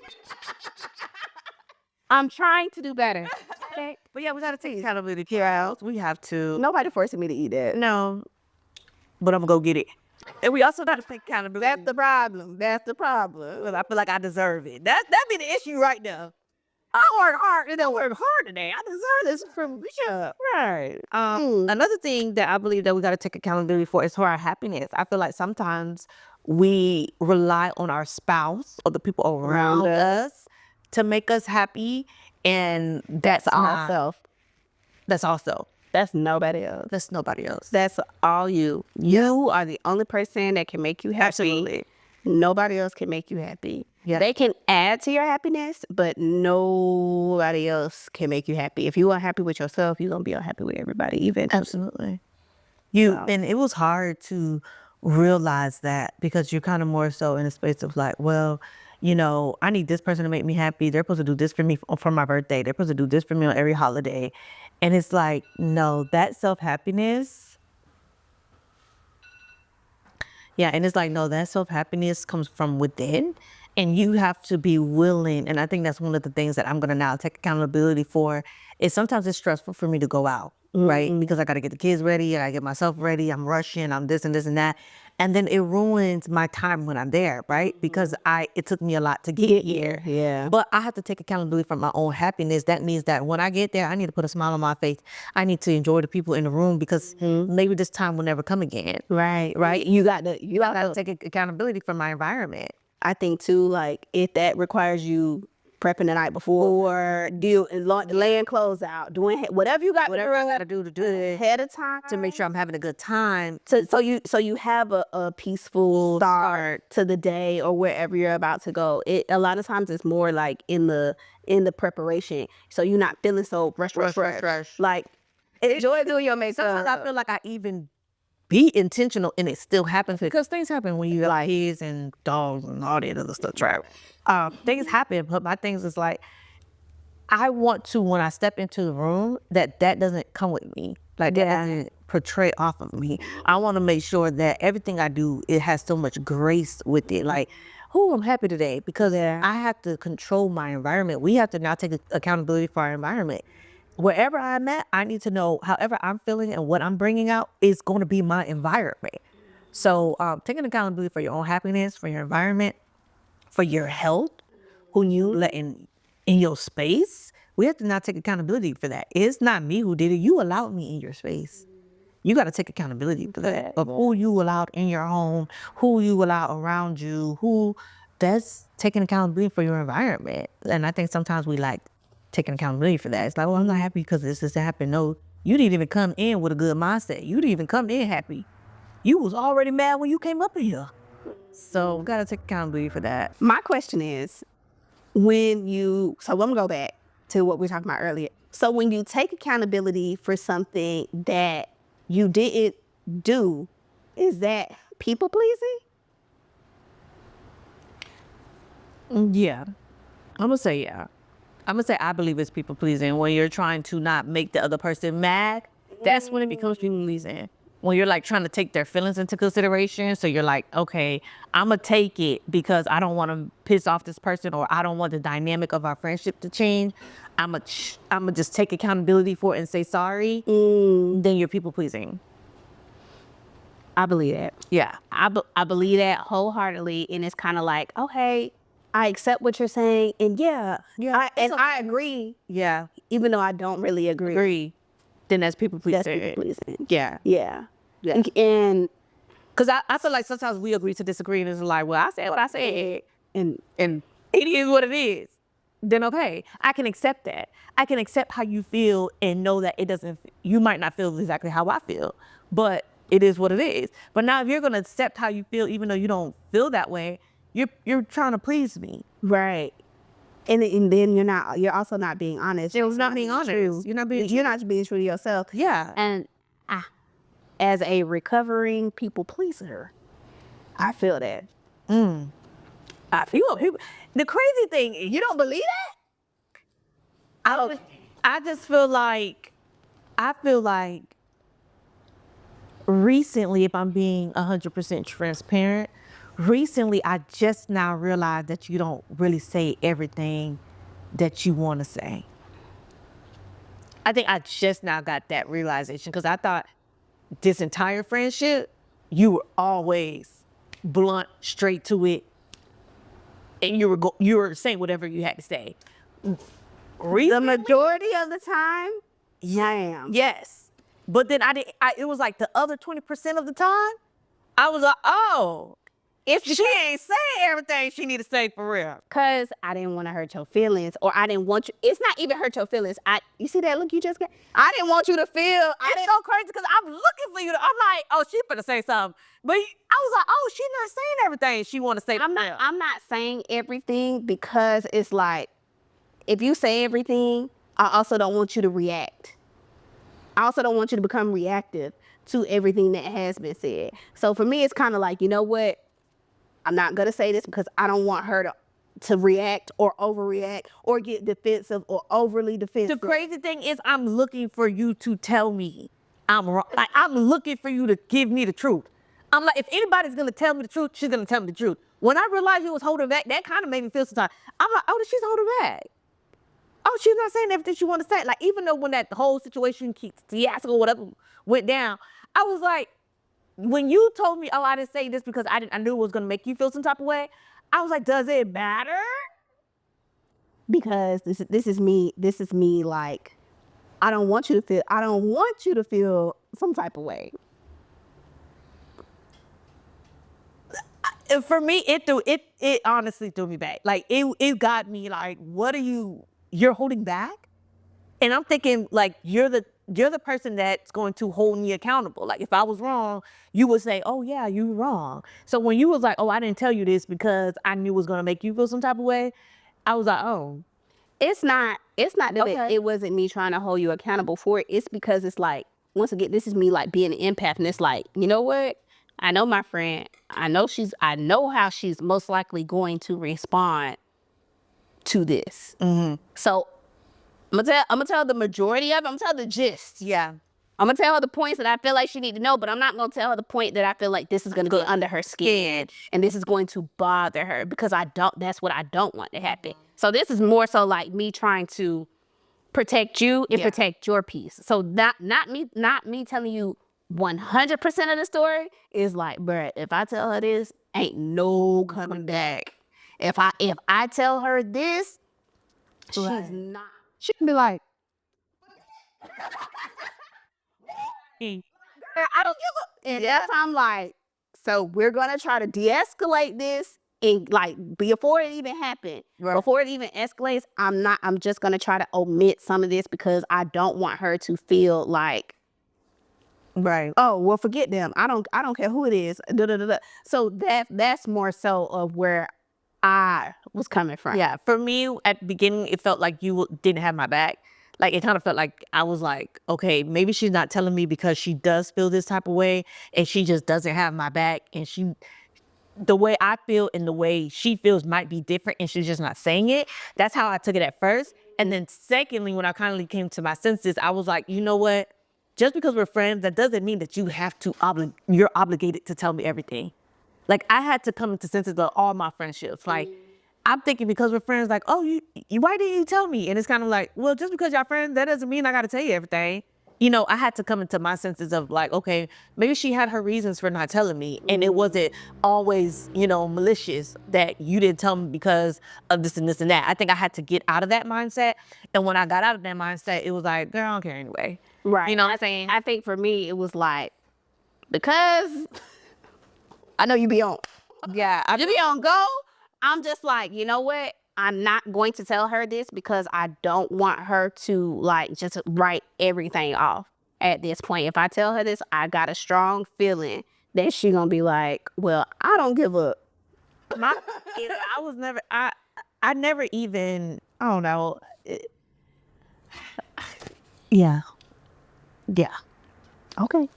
I'm trying to do better. Okay? But yeah, we gotta take accountability here out. We have to. Nobody forcing me to eat that. No. But I'm gonna go get it. And we also gotta take accountability. That's the problem. That's the problem. Because I feel like I deserve it. That be the issue right now. I work hard. It don't work hard today. I deserve this from Bishop. Right. Another thing that I believe that we gotta take accountability for is for our happiness. I feel like sometimes we rely on our spouse or the people around us to make us happy, and That's all self. That's also. That's nobody else. That's nobody else. That's all you. You are the only person that can make you happy. Absolutely. Nobody else can make you happy. Yeah. They can add to your happiness, but nobody else can make you happy. If you are happy with yourself, you're going to be unhappy with everybody eventually. Absolutely. And it was hard to realize that, because you're kind of more so in a space of like, well, you know, I need this person to make me happy. They're supposed to do this for me for my birthday. They're supposed to do this for me on every holiday. And it's like, no, that self-happiness. Yeah, and it's like, no, that self-happiness comes from within, and you have to be willing. And I think that's one of the things that I'm going to now take accountability for, is sometimes it's stressful for me to go out, right? Because I got to get the kids ready. I got to get myself ready. I'm rushing. I'm this and this and that. And then it ruins my time when I'm there, right? Because it took me a lot to get here. Yeah. But I have to take accountability for my own happiness. That means that when I get there, I need to put a smile on my face. I need to enjoy the people in the room, because maybe this time will never come again. Right. Right? You got to take accountability for my environment. I think too, like, if that requires you prepping the night before, laying clothes out, doing whatever you got to do it ahead of time to make sure I'm having a good time. So you have a peaceful start to the day or wherever you're about to go. A lot of times it's more like in the preparation, so you're not feeling so rush. Like, enjoy doing your makeup. Sometimes I feel like I even be intentional and it still happens, because things happen when you have kids and dogs and all that other stuff. Things happen, but my things is like, I want to, when I step into the room, that doesn't come with me. Like, that doesn't portray off of me. I want to make sure that everything I do, it has so much grace with it. Like, oh, I'm happy today, because I have to control my environment. We have to now take accountability for our environment. Wherever I'm at, I need to know however I'm feeling and what I'm bringing out is going to be my environment. So taking accountability for your own happiness, for your environment, for your health, who you let in your space, we have to now take accountability for that. It's not me who did it. You allowed me in your space. You got to take accountability for that, of who you allowed in your home, who you allowed around you, that's taking accountability for your environment. And I think sometimes we like taking accountability for that. It's like, well, I'm not happy because this has happened. No, you didn't even come in with a good mindset. You didn't even come in happy. You was already mad when you came up in here. So gotta take accountability for that. My question is, so I'm gonna go back to what we were talking about earlier. So when you take accountability for something that you didn't do, is that people pleasing? Yeah. I'm gonna say yeah. I'm gonna say I believe it's people pleasing. When you're trying to not make the other person mad, that's when it becomes people pleasing. When you're like trying to take their feelings into consideration. So you're like, okay, I'm gonna take it because I don't want to piss off this person, or I don't want the dynamic of our friendship to change. I'm gonna just take accountability for it and say sorry. Then you're people pleasing. I believe that. Yeah. I believe that wholeheartedly, and it's kind of like, okay, I accept what you're saying, and I agree, Yeah. even though I don't really agree. Then that's people pleasing. That's people pleasing. Yeah. Yeah. Yeah. And Because I feel like sometimes we agree to disagree, and it's like, well, I said what I said, and it is what it is. Then okay, I can accept that. I can accept how you feel and know that you might not feel exactly how I feel, but it is what it is. But now if you're gonna accept how you feel, even though you don't feel that way, you're trying to please me. right. And then you're also not being honest. You're not being honest. True. You're not being You're not being true to yourself. Yeah. And as a recovering people pleaser, I feel that. I feel people. The crazy thing, you don't believe that? I just feel like, recently, if I'm being 100% transparent, recently I just now realized that you don't really say everything that you want to say. I think I just now got that realization, because I thought this entire friendship, you were always blunt, straight to it, and you were saying whatever you had to say. The majority of the time, yeah, I am. Yes. But then it was like the other 20% of the time, I was like, oh, if she ain't saying everything she need to say for real. Cause I didn't want to hurt your feelings, or I didn't want you. It's not even hurt your feelings. You see that look you just got? I didn't want you to feel. It's so crazy because I'm looking for you to. I'm like, oh, she finna say something, but I was like, oh, she's not saying everything she want to say. I'm not saying everything, because it's like, if you say everything, I also don't want you to react. I also don't want you to become reactive to everything that has been said. So for me, it's kind of like, you know what? I'm not going to say this because I don't want her to react or overreact or get defensive or overly defensive. The crazy thing is, I'm looking for you to tell me I'm wrong. Like, I'm looking for you to give me the truth. I'm like, if anybody's going to tell me the truth, she's going to tell me the truth. When I realized you was holding back, that kind of made me feel sometimes. I'm like, oh, she's holding back. Oh, she's not saying everything she want to say. Like, even though when that whole situation, fiasco, whatever, went down, I was like, when you told me, oh, I didn't say this because I knew it was going to make you feel some type of way, I was like, does it matter? Because this is me, like, I don't want you to feel some type of way. For me, it honestly threw me back. Like, it got me like, you're holding back? And I'm thinking, like, you're the person that's going to hold me accountable. Like, if I was wrong, you would say, oh yeah, you were wrong. So when you was like, oh, I didn't tell you this because I knew it was going to make you feel some type of way, I was like, oh. It's not that Okay. it wasn't me trying to hold you accountable for it. It's because it's like, once again, this is me like being an empath, and it's like, you know what? I know my friend. I know how she's most likely going to respond to this. So I'm gonna tell the majority of it. I'm gonna tell the gist. Yeah. I'm gonna tell her the points that I feel like she need to know, but I'm not gonna tell her the point that I feel like this is gonna get under her skin and this is going to bother her, because that's what I don't want to happen. So this is more so like me trying to protect you and protect your peace. So not me telling you 100% of the story. Is like, bruh, if I tell her this, ain't no coming back. If I tell her this, she's not. She can be like, I don't give a. And yes, I'm like, so we're gonna try to de-escalate this and like before it even happened, before it even escalates, I'm just gonna try to omit some of this because I don't want her to feel like, Right. oh well, forget them. I don't care who it is. Da, da, da, da. So that's more so of where I was coming from. Yeah, for me at the beginning, it felt like you didn't have my back. Like it kind of felt like I was like, okay, maybe she's not telling me because she does feel this type of way, and she just doesn't have my back, and the way I feel and the way she feels might be different, and she's just not saying it. That's how I took it at first. And then secondly, when I kindly came to my senses, I was like, you know what? Just because we're friends, that doesn't mean that you have to you're obligated to tell me everything. Like I had to come to senses of all my friendships. Like I'm thinking because we're friends, like, oh, you why didn't you tell me? And it's kind of like, well, just because y'all friends, that doesn't mean I got to tell you everything. You know, I had to come into my senses of like, okay, maybe she had her reasons for not telling me. And it wasn't always, you know, malicious that you didn't tell me because of this and this and that. I think I had to get out of that mindset. And when I got out of that mindset, it was like, girl, I don't care anyway. Right. You know what I'm saying? I think for me, it was like, because I know you be on. Yeah. You be on go. I'm just like, you know what? I'm not going to tell her this because I don't want her to like just write everything off at this point. If I tell her this, I got a strong feeling that she gonna be like, well, I don't give up. I never even, I don't know. Yeah. Yeah. Okay.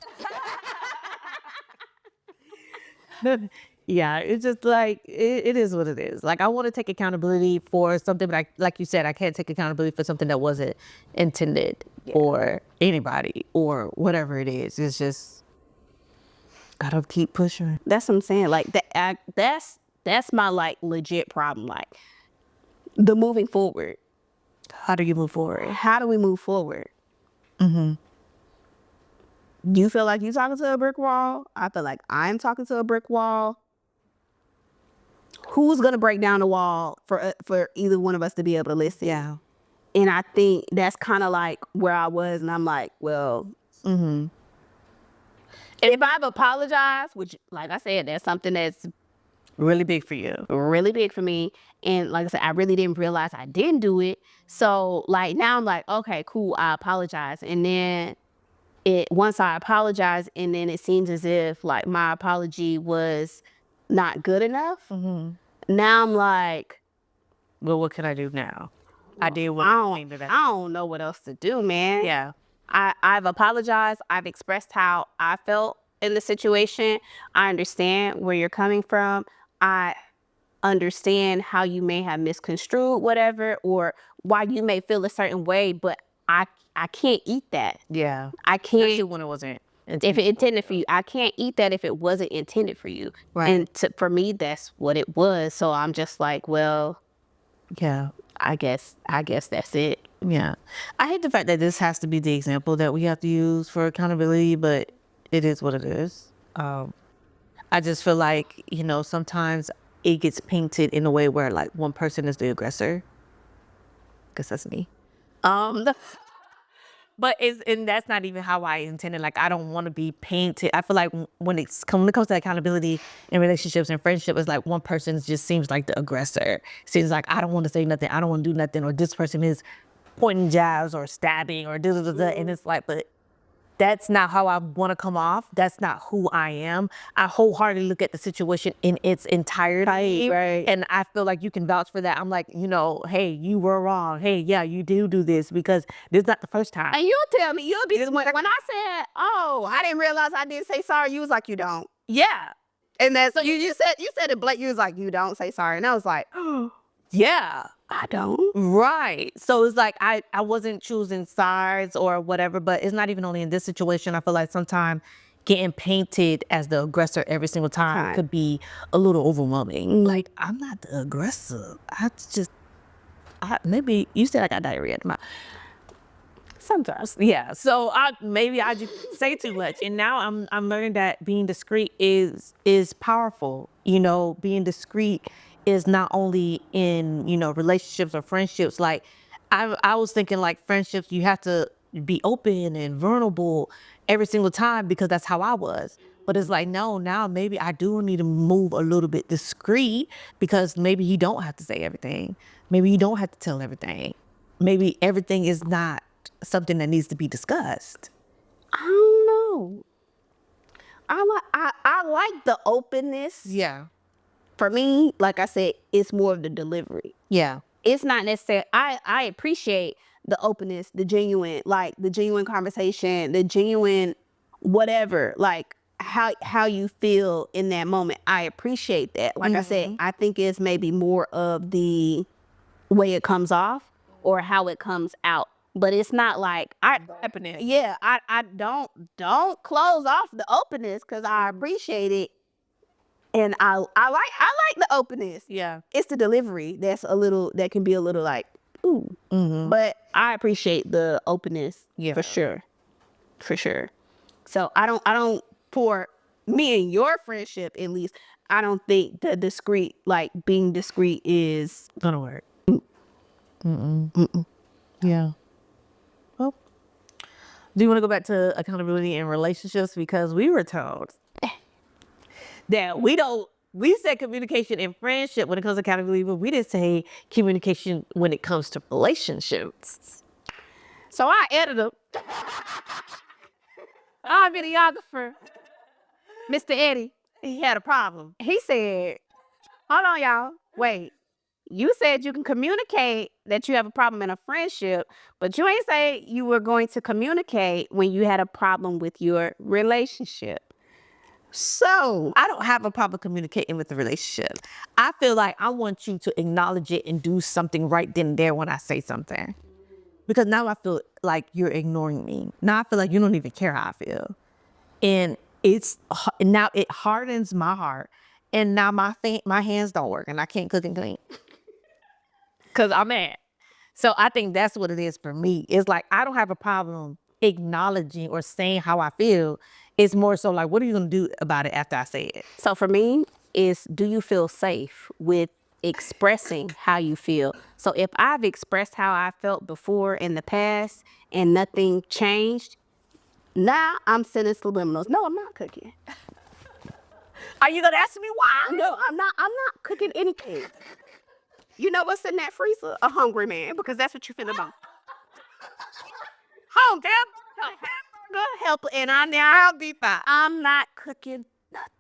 Yeah, it's just like it is what it is. Like I want to take accountability for something, but like you said, I can't take accountability for something that wasn't intended for anybody or whatever it is. It's just gotta keep pushing. That's what I'm saying. Like that's my like legit problem. Like the moving forward. How do you move forward? How do we move forward? You feel like you talking to a brick wall. I feel like I'm talking to a brick wall. Who's gonna break down the wall for either one of us to be able to listen? Yeah. And I think that's kind of like where I was, and I'm like, well, if I've apologized, which, like I said, that's something that's Really big for you. really big for me, and like I said, I really didn't realize I didn't do it. So like now I'm like, okay, cool, I apologize, and then once I apologize, and then it seems as if like my apology was not good enough. Now I'm like, Well, what can I do now? I did what I don't know what else to do, man. Yeah. I've apologized. I've expressed how I felt in the situation. I understand where you're coming from. I understand how you may have misconstrued whatever, or why you may feel a certain way, but I can't eat that. Yeah. I can't. Especially when it wasn't. If it intended for you, I can't eat that if it wasn't intended for you. Right. And for me, that's what it was. So I'm just like, well, Yeah. I guess that's it. Yeah. I hate the fact that this has to be the example that we have to use for accountability, but it is what it is. I just feel like, you know, sometimes it gets painted in a way where like one person is the aggressor. Because that's me. But and that's not even how I intended. Like I don't want to be painted. I feel like when it comes to accountability in relationships and friendship, it's like one person just seems like the aggressor. Seems like I don't want to say nothing. I don't want to do nothing. Or this person is pointing jabs or stabbing or da da da da. And it's like, but that's not how I want to come off. That's not who I am. I wholeheartedly look at the situation in its entirety. Right. And I feel like you can vouch for that. I'm like, you know, hey, you were wrong. Hey, yeah, you do this because this is not the first time. And you'll tell me, you'll be when I said, oh, I didn't realize I didn't say sorry. You was like, you don't. Yeah. And that's so you said it, Blake. You was like, you don't say sorry, and I was like, Yeah. I don't. Right. So it's like I wasn't choosing sides or whatever, but it's not even only in this situation. I feel like sometimes getting painted as the aggressor every single time could be a little overwhelming. Like, I'm not the aggressor. Maybe you said I got diarrhea in my sometimes. Yeah. So maybe I just say too much. And now I'm learning that being discreet is powerful. You know, being discreet is not only in, you know, relationships or friendships. Like I was thinking like friendships, you have to be open and vulnerable every single time because that's how I was. But it's like, no, now maybe I do need to move a little bit discreet because maybe you don't have to say everything. Maybe you don't have to tell everything. Maybe everything is not something that needs to be discussed. I don't know. I like the openness. Yeah. For me, like I said, it's more of the delivery. Yeah. It's not necessarily, I appreciate the openness, the genuine conversation, the genuine whatever, like how you feel in that moment. I appreciate that. Like I said, I think it's maybe more of the way it comes off or how it comes out. But it's not like I don't close off the openness because I appreciate it. And I like the openness. Yeah. It's the delivery that can be a little like, ooh. But I appreciate the openness. Yeah. For sure. For sure. So I don't for me and your friendship at least, I don't think the discreet, like being discreet is Gonna work. Yeah. Well, do you want to go back to accountability in relationships? Because we were told that we said communication in friendship when it comes to accountability, but we didn't say communication when it comes to relationships. So our editor, our videographer, Mr. Eddie, He had a problem. he said, hold on, y'all. Wait. You said you can communicate that you have a problem in a friendship, but you ain't say you were going to communicate when you had a problem with your relationship. So I don't have a problem communicating with the relationship. I feel like I want you to acknowledge it and do something right then and there when I say something. Because now I feel like you're ignoring me. Now I feel like you don't even care how I feel. And now it hardens my heart. And now my hands don't work and I can't cook and clean. Because I'm mad. So I think that's what it is for me. It's like I don't have a problem acknowledging or saying how I feel. It's more so like, what are you going to do about it after I say it? So for me, is do you feel safe with expressing how you feel? So if I've expressed how I felt before in the past and nothing changed, now I'm sending subliminals. No, I'm not cooking. Are you going to ask me why? No, I'm not cooking anything. You know what's in that freezer? A hungry man, because that's what you finna buy. Home, damn. Help, and I'll be fine. I'm not cooking nothing.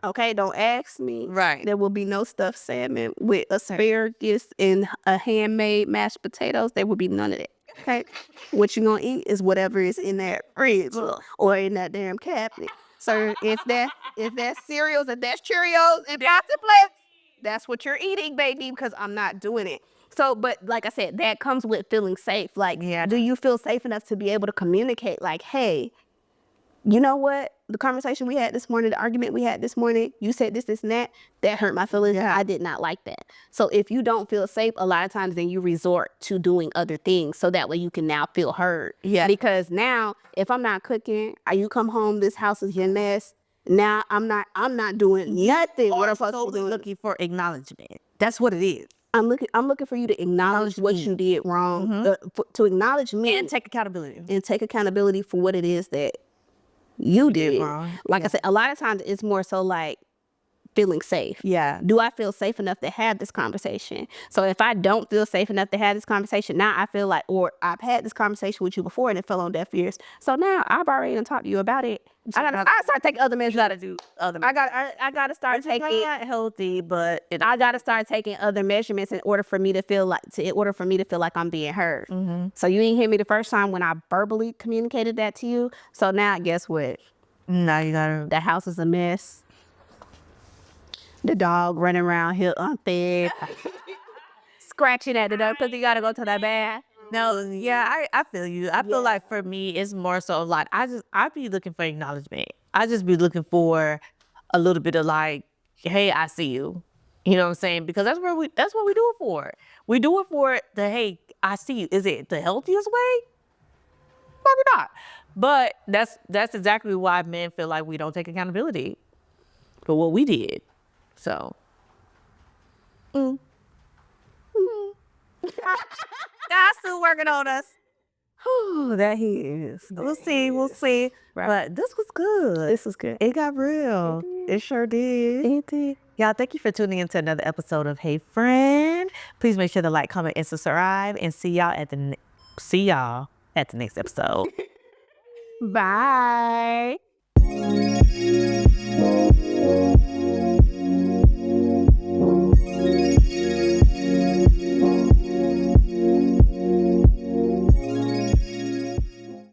Okay, don't ask me. Right. There will be no stuffed salmon with asparagus and a handmade mashed potatoes. There will be none of that. Okay, what you gonna eat is whatever is in that fridge or in that damn cabinet. So if that's cereals and that's Cheerios and plastic plates, that's what you're eating, baby. Because I'm not doing it. So, but like I said, that comes with feeling safe. Like, Yeah. do you feel safe enough to be able to communicate? Like, hey, you know what? The conversation we had this morning, the argument we had this morning, you said this, and that hurt my feelings. Yeah. I did not like that. So if you don't feel safe, a lot of times then you resort to doing other things so that way you can now feel heard. Yeah. Because now if I'm not cooking, you come home, this house is your mess. Now I'm not doing nothing. What I'm supposed to be doing? Looking for acknowledgement. That's what it is. I'm looking for you to acknowledge what you did wrong, to acknowledge me And take accountability. and take accountability for what it is that you did wrong. Like I said, a lot of times it's more so like feeling safe. Yeah. Do I feel safe enough to have this conversation? So if I don't feel safe enough to have this conversation, now I feel like, or I've had this conversation with you before and it fell on deaf ears. So now I've already done talked to you about it. I gotta start taking other measures. I gotta start taking not healthy, but I gotta start taking other measurements in order for me to feel like I'm being heard. So you didn't hear me the first time when I verbally communicated that to you. So now guess what? now you gotta. The house is a mess. The dog running around here unfed, scratching at the door because you gotta go to the bath. No, yeah, I feel you. I feel like for me, it's more so like I be looking for acknowledgement. I just be looking for a little bit of like, hey, I see you. You know what I'm saying? Because that's what we do it for. We do it for the hey, I see you. Is it the healthiest way? Probably not. But that's exactly why men feel like we don't take accountability for what we did. So God's still working on us. Oh, that he is. We'll see. We'll see. Right. But this was good. This was good. It got real. It sure did. It did. Y'all, thank you for tuning in to another episode of Hey Friend. Please make sure to like, comment, and subscribe. And see y'all at the next episode. Bye.